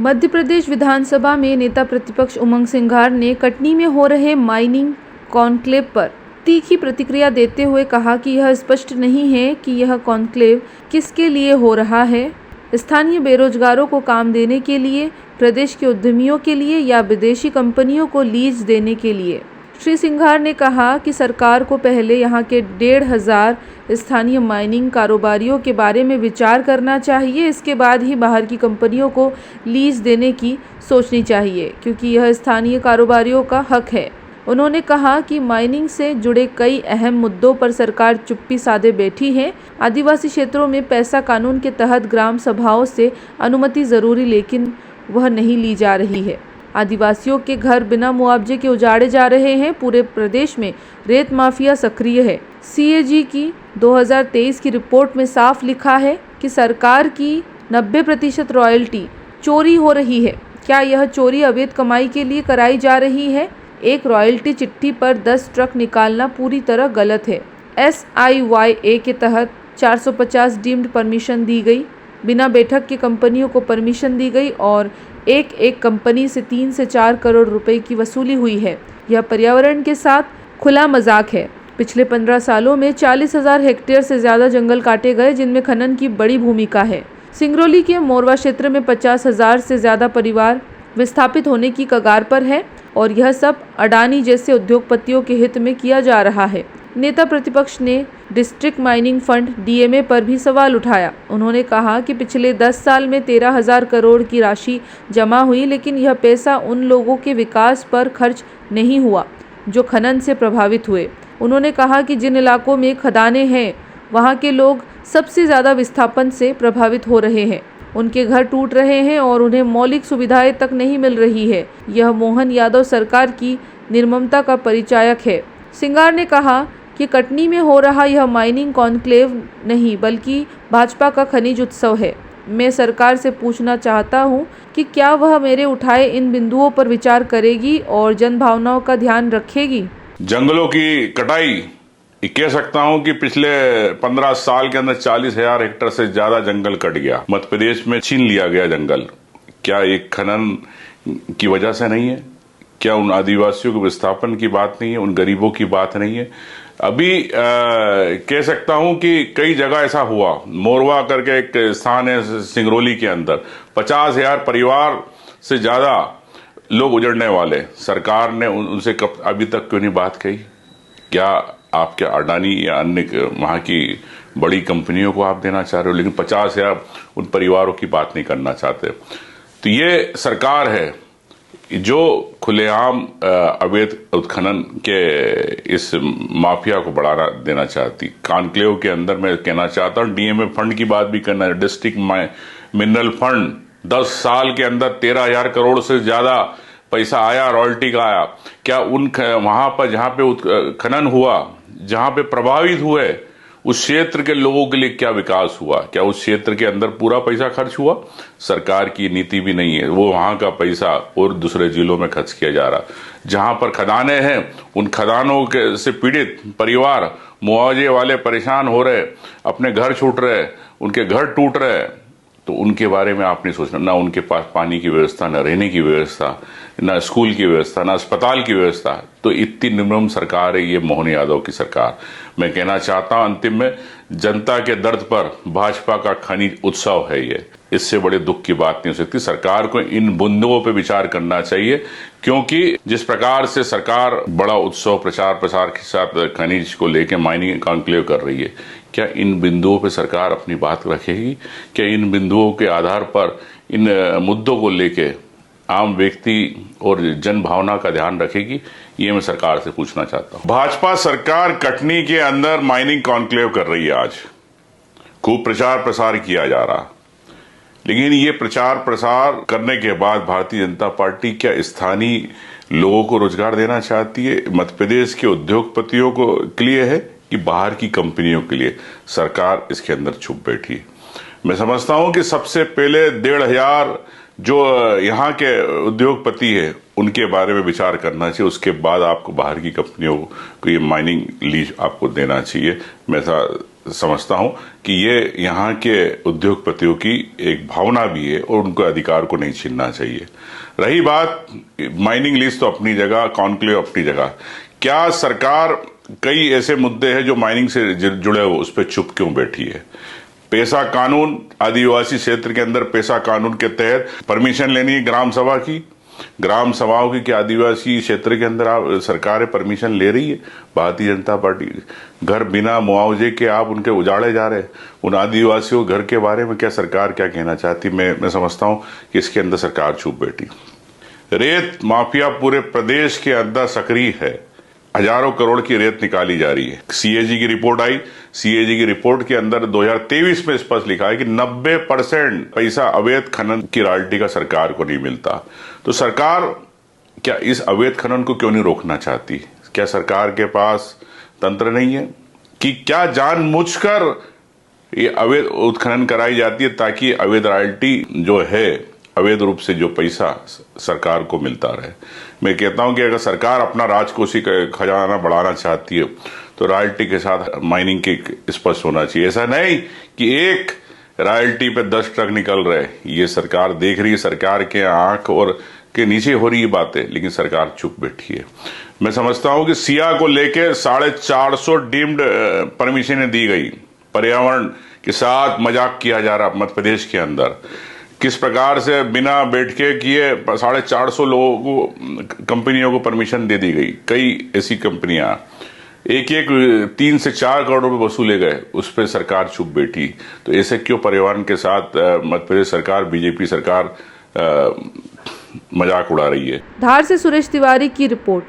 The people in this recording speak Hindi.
मध्य प्रदेश विधानसभा में नेता प्रतिपक्ष उमंग सिंघार ने कटनी में हो रहे माइनिंग कॉन्क्लेव पर तीखी प्रतिक्रिया देते हुए कहा कि यह स्पष्ट नहीं है कि यह कॉन्क्लेव किसके लिए हो रहा है, स्थानीय बेरोजगारों को काम देने के लिए, प्रदेश के उद्यमियों के लिए या विदेशी कंपनियों को लीज देने के लिए। श्री सिंघार ने कहा कि सरकार को पहले यहां के 1,500 स्थानीय माइनिंग कारोबारियों के बारे में विचार करना चाहिए, इसके बाद ही बाहर की कंपनियों को लीज देने की सोचनी चाहिए, क्योंकि यह स्थानीय कारोबारियों का हक है। उन्होंने कहा कि माइनिंग से जुड़े कई अहम मुद्दों पर सरकार चुप्पी साधे बैठी है। आदिवासी क्षेत्रों में पैसा कानून के तहत ग्राम सभाओं से अनुमति जरूरी, लेकिन वह नहीं ली जा रही है। आदिवासियों के घर बिना मुआवजे के उजाड़े जा रहे हैं। पूरे प्रदेश में रेत माफिया सक्रिय है। सीएजी की 2023 की रिपोर्ट में साफ लिखा है कि सरकार की 90% रॉयल्टी चोरी हो रही है। क्या यह चोरी अवैध कमाई के लिए कराई जा रही है? एक रॉयल्टी चिट्ठी पर 10 ट्रक निकालना पूरी तरह गलत है। SIYA के तहत 450 डीम्ड परमिशन दी गई, बिना बैठक की कंपनियों को परमिशन दी गई और एक कंपनी से 3 से 4 करोड़ रुपए की वसूली हुई है। यह पर्यावरण के साथ खुला मजाक है। पिछले 15 सालों में 40,000 हेक्टेयर से ज़्यादा जंगल काटे गए, जिनमें खनन की बड़ी भूमिका है। सिंगरौली के मोरवा क्षेत्र में 50,000 से ज़्यादा परिवार विस्थापित होने की कगार पर है और यह सब अडानी जैसे उद्योगपतियों के हित में किया जा रहा है। नेता प्रतिपक्ष ने डिस्ट्रिक्ट माइनिंग फंड DMA पर भी सवाल उठाया। उन्होंने कहा कि पिछले 10 साल में 13,000 करोड़ की राशि जमा हुई, लेकिन यह पैसा उन लोगों के विकास पर खर्च नहीं हुआ जो खनन से प्रभावित हुए। उन्होंने कहा कि जिन इलाकों में खदानें हैं, वहाँ के लोग सबसे ज़्यादा विस्थापन से प्रभावित हो रहे हैं। उनके घर टूट रहे हैं और उन्हें मौलिक सुविधाएं तक नहीं मिल रही है। यह मोहन यादव सरकार की निर्ममता का परिचायक है। सिंघार ने कहा कि कटनी में हो रहा यह माइनिंग कॉन्क्लेव नहीं, बल्कि भाजपा का खनिज उत्सव है। मैं सरकार से पूछना चाहता हूं कि क्या वह मेरे उठाए इन बिंदुओं पर विचार करेगी और जन भावनाओं का ध्यान रखेगी। जंगलों की कटाई कह सकता हूं कि पिछले 15 साल के अंदर 40,000 हेक्टेयर से ज्यादा जंगल कट गया। मध्य प्रदेश में छीन लिया गया जंगल। क्या एक खनन की वजह से नहीं है? क्या उन आदिवासियों के विस्थापन की बात नहीं है? उन गरीबों की बात नहीं है? अभी कह सकता हूं कि कई जगह ऐसा हुआ। मोरवा करके एक स्थान है सिंगरौली के अंदर, 50,000 परिवार से ज्यादा लोग उजड़ने वाले। सरकार ने उनसे कब अभी तक क्यों नहीं बात कही? क्या आप क्या अडानी या अन्य वहां की बड़ी कंपनियों को आप देना चाह रहे हो, लेकिन 50,000 उन परिवारों की बात नहीं करना चाहते? तो ये सरकार है जो खुलेआम अवैध उत्खनन के इस माफिया को बढ़ावा देना चाहती। कॉन्क्लेव के अंदर मैं कहना चाहता हूं DMA फंड की बात भी करना है। डिस्ट्रिक्ट मिनरल फंड 10 साल के अंदर 13,000 करोड़ से ज्यादा पैसा आया, रॉयल्टी का आया। क्या उन वहां पर जहां पे खनन हुआ, जहां पे प्रभावित हुए, उस क्षेत्र के लोगों के लिए क्या विकास हुआ? क्या उस क्षेत्र के अंदर पूरा पैसा खर्च हुआ? सरकार की नीति भी नहीं है। वो वहां का पैसा और दूसरे जिलों में खर्च किया जा रहा। जहां पर खदानें हैं, उन खदानों के से पीड़ित परिवार, मुआवजे वाले परेशान हो रहे, अपने घर छूट रहे, उनके घर टूट रहे, तो उनके बारे में आप नहीं सोचना। ना उनके पास पानी की व्यवस्था, ना रहने की व्यवस्था, ना स्कूल की व्यवस्था, ना अस्पताल की व्यवस्था। तो इतनी निर्मम सरकार है ये मोहन यादव की सरकार। मैं कहना चाहता हूं अंतिम में, जनता के दर्द पर भाजपा का खनिज उत्सव है ये। इससे बड़े दुख की बात नहीं हो सकती। सरकार को इन बिंदुओं पर विचार करना चाहिए, क्योंकि जिस प्रकार से सरकार बड़ा उत्सव प्रचार प्रसार के साथ खनिज को लेकर माइनिंग कॉन्क्लेव कर रही है, क्या इन बिंदुओं पर सरकार अपनी बात रखेगी? क्या इन बिंदुओं के आधार पर इन मुद्दों को लेके आम व्यक्ति और जन भावना का ध्यान रखेगी? ये मैं सरकार से पूछना चाहता हूं। भाजपा सरकार कटनी के अंदर माइनिंग कॉन्क्लेव कर रही है। आज खूब प्रचार प्रसार किया जा रहा, लेकिन ये प्रचार प्रसार करने के बाद भारतीय जनता पार्टी क्या स्थानीय लोगों को रोजगार देना चाहती है? मध्य प्रदेश के उद्योगपतियों को के लिए है कि बाहर की कंपनियों के लिए? सरकार इसके अंदर छुप बैठी है। मैं समझता हूं कि सबसे पहले 1,500 जो यहाँ के उद्योगपति है उनके बारे में विचार करना चाहिए। उसके बाद आपको बाहर की कंपनियों को ये माइनिंग लीज आपको देना चाहिए। मैं ऐसा समझता हूं कि ये यहाँ के उद्योगपतियों की एक भावना भी है और उनको अधिकार को नहीं छीनना चाहिए। रही बात माइनिंग लीज, तो अपनी जगह, कॉन्क्लेव अपनी जगह। क्या सरकार कई ऐसे मुद्दे हैं जो माइनिंग से जुड़े हुए, उस पर चुप क्यों बैठी है? पेशा कानून, आदिवासी क्षेत्र के अंदर पेशा कानून के तहत परमिशन लेनी है ग्राम सभा की। ग्राम सभाओं की क्या आदिवासी क्षेत्र के अंदर आप सरकार परमिशन ले रही है? भारतीय जनता पार्टी घर बिना मुआवजे के आप उनके उजाड़े जा रहे हैं। उन आदिवासियों घर के बारे में क्या सरकार क्या कहना चाहती? मैं समझता हूं कि इसके अंदर सरकार चुप बैठी। रेत माफिया पूरे प्रदेश के अंदर सक्रिय है। हजारों करोड़ की रेत निकाली जा रही है। सीएजी की रिपोर्ट आई। सीएजी की रिपोर्ट के अंदर 2023 में स्पष्ट लिखा है कि 90% पैसा अवैध खनन की रॉयल्टी का सरकार को नहीं मिलता। तो सरकार क्या इस अवैध खनन को क्यों नहीं रोकना चाहती? क्या सरकार के पास तंत्र नहीं है कि क्या जानबूझकर ये अवैध उत्खनन कराई जाती है ताकि अवैध रॉयल्टी जो है, अवैध रूप से जो पैसा सरकार को मिलता रहे? मैं कहता हूं कि अगर सरकार अपना राजकोषीय खजाना बढ़ाना चाहती है तो रॉयल्टी के साथ माइनिंग के स्पष्ट होना चाहिए। ऐसा नहीं कि एक रॉयल्टी पे 10 ट्रक निकल रहे। ये सरकार देख रही है, सरकार के आंख और के नीचे हो रही है बातें, लेकिन सरकार चुप बैठी है। मैं समझता हूं कि सिया को लेके 450 डीम्ड परमिशनें दी गई। पर्यावरण के साथ मजाक किया जा रहा मध्य प्रदेश के अंदर। किस प्रकार से बिना बैठके किए 450 लोगों को, कंपनियों को परमिशन दे दी गई। कई ऐसी कंपनियां एक 3 से 4 करोड़ रुपए वसूले गए, उस पर सरकार चुप बैठी। तो ऐसे क्यों पर्यावरण के साथ मध्य प्रदेश सरकार, बीजेपी सरकार मजाक उड़ा रही है? धार से सुरेश तिवारी की रिपोर्ट।